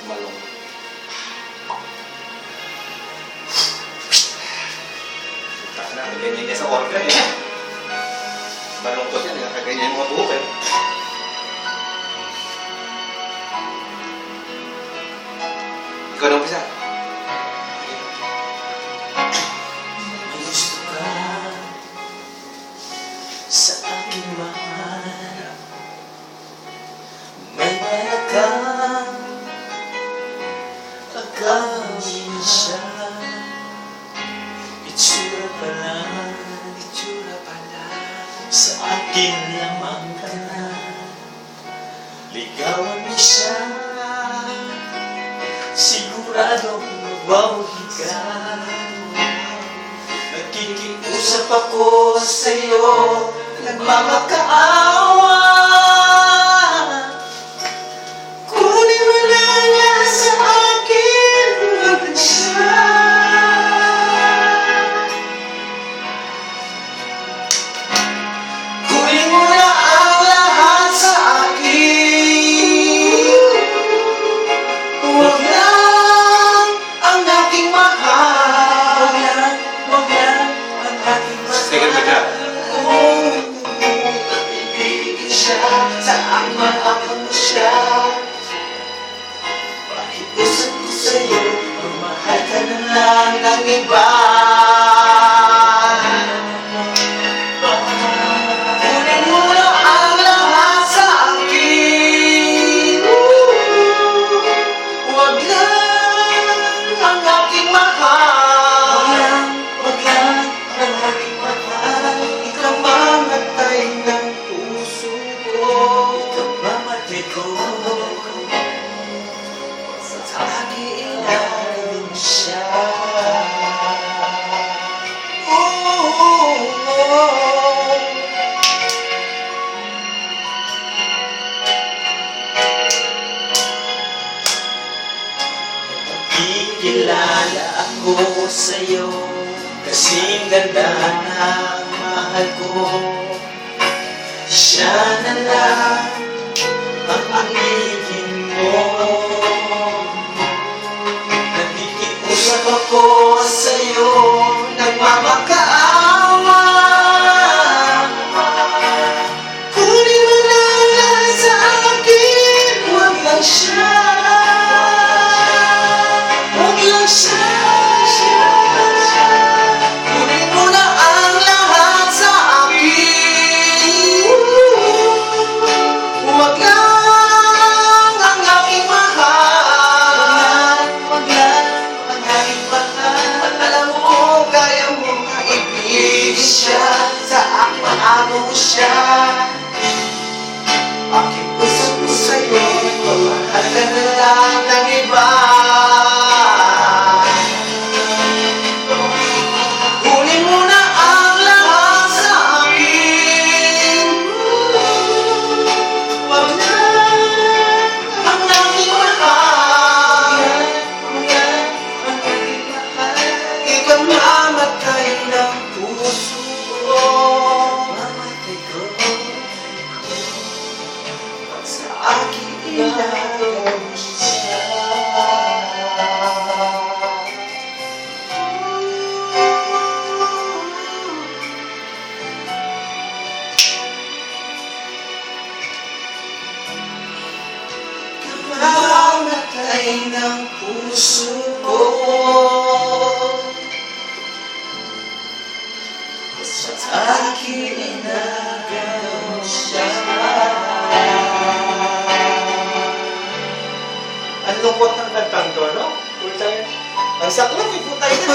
Malungkot. Ganyan niya sa organ eh. Malungkot yan, nakaganyan yung mga buhok eh. Ikaw na umpisa. Gusto ka sa aking mahal, may malakang agawin siya. Itsura pala sa akin lamang ka na. Ligawan mo siya, siguradong mabawi ka. Nakikiusap ako sa'yo, nagmamakaawa. Kunin mo na niya sa akin, huwag na siya. Kunin mo na ang lahat sa akin, huwag na ang aking mahal. Huwag na ang aking mahal. Second ba siya? Ibigin siya sa aking mahal mo siya. Pakiusap ko sa'yo, magmahal ka na lang ng iba. Kunin mo na ang lahat sa akin, huwag lang ang aking mahal. Huwag lang ang aking mahal. Ikaw mamatay ng puso ko. Ikaw mamatay ko. Sa akin ilalim siya. Kikilala ako sa'yo, kasing ganda ng mahal ko. Siya na lang ang pag-ibig mo. Nakikiusap ako sa'yo, nagmamakaawa. Kunin mo na lang sa akin, huwag lang siya. Huwag lang siya. Kunin mo na ang lahat sa akin, huwag lang ang aking mahal. Huwag lang ang aking mahal. Alam mo, kaya mo maibig siya, sa aking mahal mo siya. Pakiusap ko sa'yo, magmahal ka na lang ng iba. Kunin mo na ang lahat sa akin, huwag na ang aking mahal. Huwag na ang aking mahal. Ikaw mamatay ng puso ko. Mamatay ko. Sa akin ilalim siya. Mamatay ng puso ko. Sa akin ilalim siya. Ang lungkot ng kantang to, no? Ang saklap, iputay na.